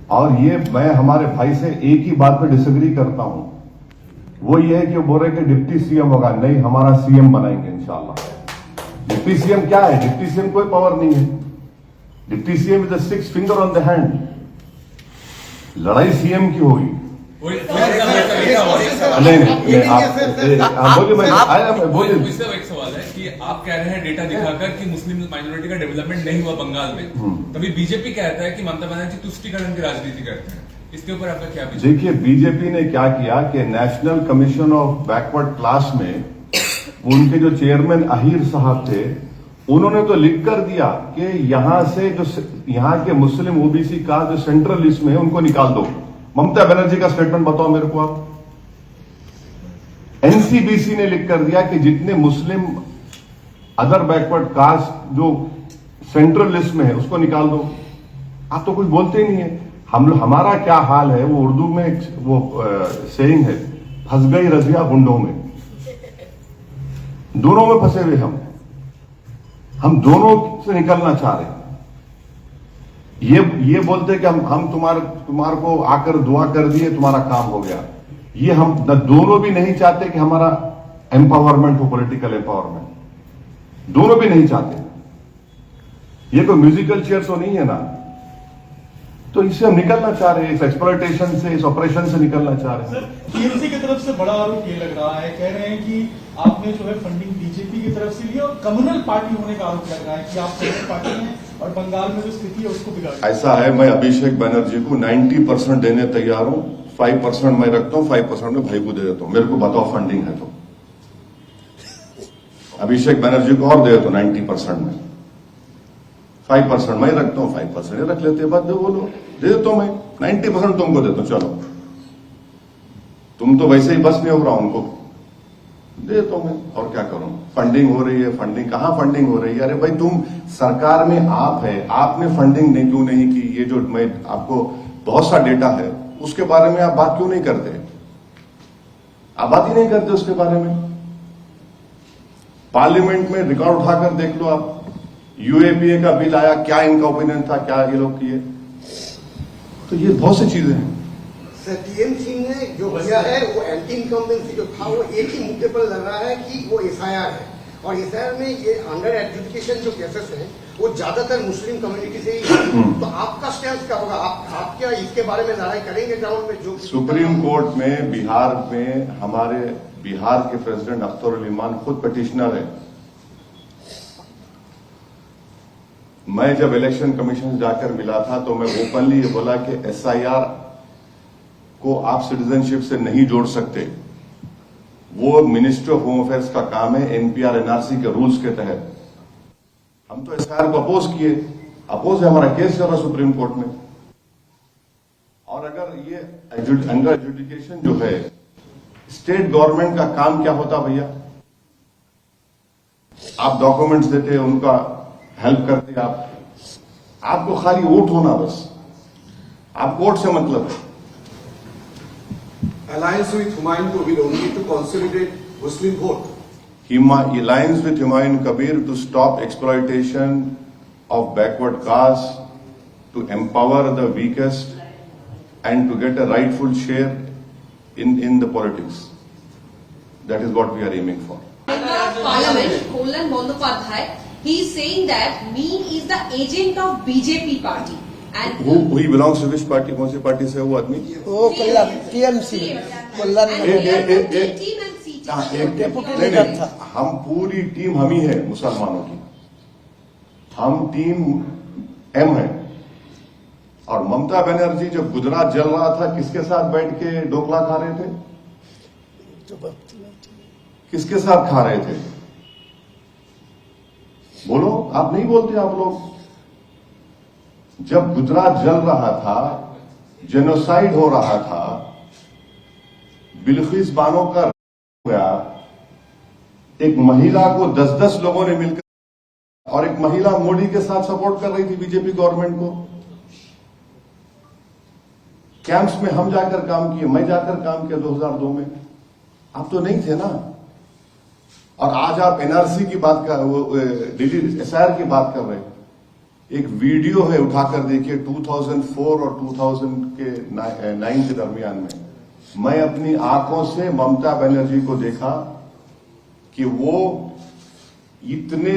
और ये मैं हमारे भाई से एक ही बात पे डिसएग्री करता हूं, वो ये है कि वो बोल रहे कि डिप्टी सीएम होगा। नहीं, हमारा सीएम बनाएंगे इंशाल्लाह। डिप्टी सीएम क्या है? डिप्टी सीएम कोई पावर नहीं है। Deputy CM is the 6th finger on the hand. लड़ाई सीएम की होगी। नहीं, आप बोलिए। मैं बोलिए। एक सवाल है कि आप कह रहे हैं डेटा दिखाकर कि मुस्लिम माइनॉरिटी का डेवलपमेंट नहीं हुआ बंगाल में, तभी बीजेपी कहता है कि ममता बनर्जी तुष्टीकरण की राजनीति करते हैं। इसके ऊपर आपका क्या विचार? देखिए, बीजेपी ने क्या किया कि national commission of backward class में उनके जो चेयरमैन अहीर साहब थे, उन्होंने तो लिख कर दिया कि यहां से जो यहां के मुस्लिम ओबीसी का जो सेंट्रल लिस्ट में है उनको निकाल दो। ममता बनर्जी का स्टेटमेंट बताओ मेरे को आप। एनसीबीसी ने लिख कर दिया कि जितने मुस्लिम अदर बैकवर्ड कास्ट जो सेंट्रल लिस्ट में है उसको निकाल दो। आप तो कुछ बोलते ही नहीं है। हमारा क्या हाल है, वो उर्दू में वो सेइंग है, फंस गई रजिया गुंडों में। दोनों में फंसे हुए हम दोनों से निकलना चाह रहे हैं। ये बोलते कि हम तुम्हारे को आकर दुआ कर दिए, तुम्हारा काम हो गया। ये हम दोनों भी नहीं चाहते कि हमारा एम्पावरमेंट हो, पॉलिटिकल एम्पावरमेंट। दोनों भी नहीं चाहते। ये कोई म्यूजिकल चेयर तो नहीं है ना। तो इससे हम निकलना चाह रहे हैं, इस एक्सप्लॉयटेशन से, इस ऑपरेशन से निकलना चाह रहे हैं। टीएमसी की तरफ से बड़ा आरोप ये लग रहा है, कह रहे हैं कि आपने जो है फंडिंग बीजेपी की तरफ से ली और कम्युनल पार्टी होने का आरोप लग रहा है कि आप कम्युनल पार्टी हैं और बंगाल में जो स्थिति है उसको बिगाड़। ऐसा है, मैं अभिषेक बनर्जी को 90% देने तैयार हूं। 5% मैं रखता हूं, 5% में भाई को दे देता हूं। मेरे को बताओ फंडिंग है तो अभिषेक बनर्जी को और दे देता हूं 90% में। 5% मैं रखता हूं, 5% ये रख लेते। बात जो बोलो दे देता हूं मैं। 90% तुमको देता हूं। चलो, तुम तो वैसे ही बस नहीं हो रहा, उनको दे देता हूं मैं। और क्या करूं? फंडिंग हो रही है। फंडिंग कहां फंडिंग हो रही है? अरे भाई, तुम सरकार में आप है, आपने फंडिंग नहीं क्यों नहीं की? ये जो मैं आपको बहुत सा डेटा है उसके बारे में आप बात क्यों नहीं करते? आप बात ही नहीं करते उसके बारे में। पार्लियामेंट में रिकॉर्ड उठाकर देख लो आप। यूएपीए का बिल आया, क्या इनका ओपिनियन था, क्या ये लोग किए। तो ये बहुत सी चीजें हैं। सर, टीएमसी ने जो किया है वो एंटी इनकम्बेंसी जो था वो एक ही मुद्दे पर लग रहा है कि वो एसआईआर है। और एसआईआर में ये अंडर एडजुडिकेशन जो केसेस हैं वो ज्यादातर मुस्लिम कम्युनिटी से ही है। तो आपका स्टैंड क्या होगा? आप क्या इसके बारे में लड़ाई करेंगे ग्राउंड में? जो सुप्रीम कोर्ट में बिहार में हमारे बिहार के प्रेसिडेंट अख्तर उल इमान खुद पिटिशनर है। मैं जब इलेक्शन कमीशन से जाकर मिला था तो मैं ओपनली ये बोला कि एसआईआर को आप सिटीजनशिप से नहीं जोड़ सकते। वो मिनिस्ट्री ऑफ होम अफेयर्स का काम है, एनपीआर एनआरसी के रूल्स के तहत। हम तो एसआईआर को अपोज किए। अपोज है, हमारा केस चल रहा सुप्रीम कोर्ट में। और अगर ये अंडर एजुकेशन जो है, स्टेट गवर्नमेंट का काम क्या होता भैया? आप डॉक्यूमेंट्स देते, उनका हेल्प करते। आपको खाली वोट होना बस, आप वोट से मतलब है। Alliance with Humayun Kabir only to consolidate Muslim vote. Alliance with Humayun Kabir to stop exploitation of backward castes, to empower the weakest, and to get a rightful share in the politics. That is what we are aiming for. Parliament, Kollan Bandyopadhyay, he is saying that Meen is the agent of BJP party. And Who he belongs to which party? कौन सी party से है वो आदमी? वो कल्याण TMC कल्याण deputy leader था। हम पूरी team हम ही है मुसलमानों की। हम टीम एम है। और ममता बनर्जी जब गुजरात जल रहा था, किसके साथ बैठ के ढोकला खा रहे थे? किसके साथ खा रहे थे? बोलो, आप नहीं बोलते आप लोग। जब गुजरात जल रहा था, जेनोसाइड हो रहा था, बिल्किस बानो का गया, एक महिला को 10-10 लोगों ने मिलकर, और एक महिला मोदी के साथ सपोर्ट कर रही थी बीजेपी गवर्नमेंट को। कैंप्स में हम जाकर काम किए, मैं जाकर काम किया 2002 में। आप तो नहीं थे ना। और आज आप एनआरसी की बात कर, वो दिल्ली एसआईआर की बात कर रहे हैं। एक वीडियो है, उठाकर देखिए 2004 और 2009 के दरमियान में मैं अपनी आंखों से ममता बनर्जी को देखा कि वो इतने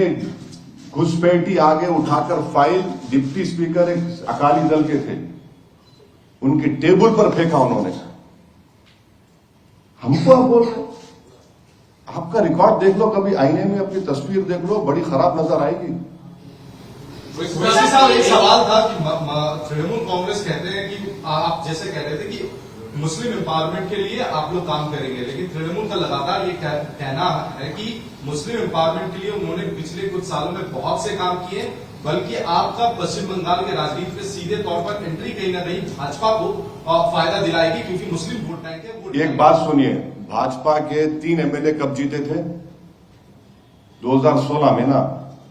घुसपैठी आगे उठाकर फाइल डिप्टी स्पीकर एक अकाली दल के थे, उनके टेबल पर फेंका उन्होंने। हमको आप बोल रहे, आपका रिकॉर्ड देख लो, कभी आईने में अपनी तस्वीर देख लो, बड़ी खराब नजर आएगी। वैसे साहब एक सवाल था कि तृणमूल कांग्रेस कहते हैं कि आप जैसे कह रहे थे कि मुस्लिम एम्पावरमेंट के लिए आप लोग काम करेंगे, लेकिन तृणमूल का लगातार ये कहना है कि मुस्लिम एम्पावरमेंट के लिए उन्होंने पिछले कुछ सालों में बहुत से काम किए, बल्कि आपका पश्चिम बंगाल के राजनीति में सीधे तौर पर एंट्री कहीं ना कहीं भाजपा को फायदा दिलाएगी, क्योंकि मुस्लिम वोट बैंक है। एक बात सुनिए, भाजपा के 3 एमएलए कब जीते थे? 2016 में ना।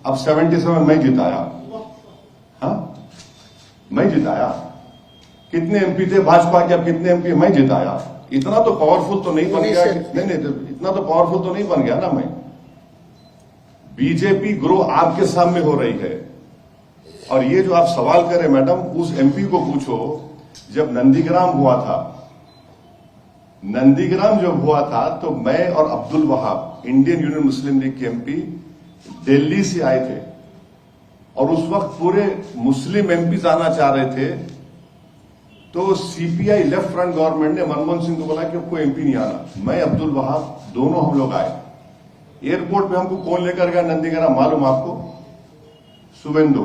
अब 77 मैं जिताया। हाँ, मैं जिताया। कितने एमपी थे भाजपा के, अब कितने एमपी मैं जिताया। इतना तो पावरफुल तो नहीं बन गया। नहीं, इतना तो पावरफुल तो नहीं बन गया ना मैं। बीजेपी ग्रो आपके सामने हो रही है। और ये जो आप सवाल करें मैडम, उस एमपी को पूछो, जब नंदीग्राम हुआ था, नंदीग्राम जब हुआ था तो मैं और अब्दुल वहाब, इंडियन यूनियन मुस्लिम लीग के एमपी, दिल्ली से आए थे और उस वक्त पूरे मुस्लिम एमपी आना चाह रहे थे। तो सीपीआई लेफ्ट फ्रंट गवर्नमेंट ने मनमोहन सिंह को बोला कि कोई एमपी नहीं आना। मैं, अब्दुल वहाब, दोनों हम लोग आए। एयरपोर्ट पे हमको कौन लेकर गया नंदीग्राम, मालूम आपको? शुभेंदु।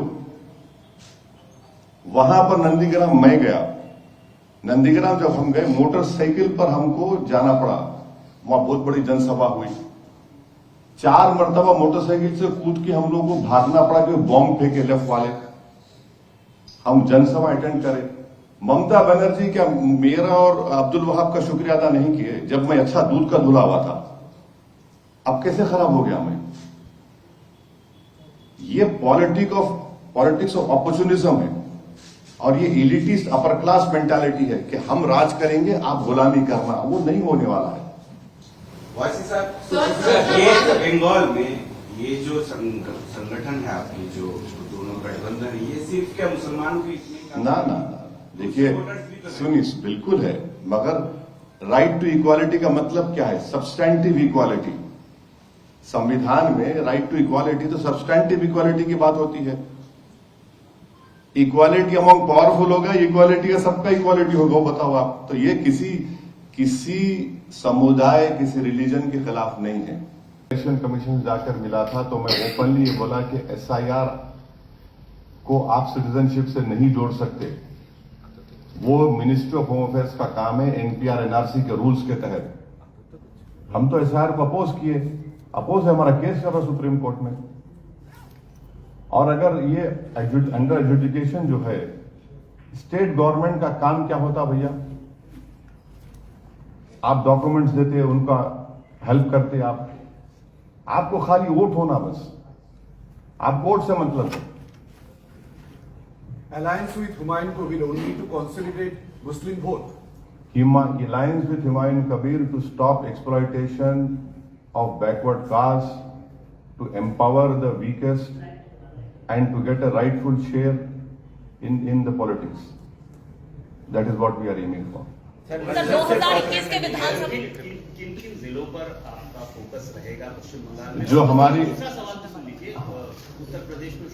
वहां पर नंदीग्राम मैं गया। नंदीग्राम जब हम गए, मोटरसाइकिल पर हमको जाना पड़ा। वहां बहुत बड़ी जनसभा हुई। 4 मरतबा मोटरसाइकिल से कूद के हम लोग को भागना पड़ा कि बॉम्ब फेंके लेफ्ट वाले। हम जनसभा अटेंड करें। ममता बनर्जी क्या मेरा और अब्दुल वहाब का शुक्रिया अदा नहीं किए जब मैं अच्छा दूध का धुला हुआ था? अब कैसे खराब हो गया मैं? ये पॉलिटिक्स ऑफ अपॉर्चुनिज्म है और ये इलिटिस्ट अपर क्लास मेंटालिटी है कि हम राज करेंगे, आप गुलामी करना। वो नहीं होने वाला है। वासी साहब, ये बंगाल में ये जो संगठन है आपकी, जो दोनों गठबंधन है, ये सिर्फ क्या मुसलमानों की ना। देखिए, सुनिए, बिल्कुल है, मगर राइट टू इक्वालिटी का मतलब क्या है? Substantive equality. संविधान में राइट टू इक्वालिटी तो सब्सटैंटिव इक्वालिटी की बात होती है। इक्वालिटी अमंग पावरफुल होगा, इक्वालिटी का सबका इक्वालिटी होगा, वो बताओ आप। तो ये किसी समुदाय, किसी रिलीजन के खिलाफ नहीं है। इलेक्शन कमीशन जाकर मिला था तो मैं ओपनली ये बोला कि एसआईआर को आप सिटीजनशिप से नहीं जोड़ सकते। वो मिनिस्ट्री ऑफ होम अफेयर्स का काम है, एनपीआर एनआरसी के रूल्स के तहत। हम तो एसआईआर को अपोज किए, अपोज है, हमारा केस चल रहा सुप्रीम कोर्ट में। और अगर ये अंडर एजुकेशन जो है, स्टेट गवर्नमेंट का काम क्या होता भैया? आप डॉक्यूमेंट्स देते, उनका हेल्प करते, आपको खाली वोट होना बस, आप वोट से मतलब है। Alliance with Humayun Kabir only to consolidate Muslim vote. Alliance with Humayun Kabir to stop exploitation of backward castes, to empower the weakest and to get a rightful share in the politics. That is what we are aiming for. Sir 2021 के विधानसभा किन किन जिलों पर आपका focus रहेगा पश्चिम बंगाल में? जो हमारी दूसरा सवाल तो सुन लीजिए, उत्तर प्रदेश में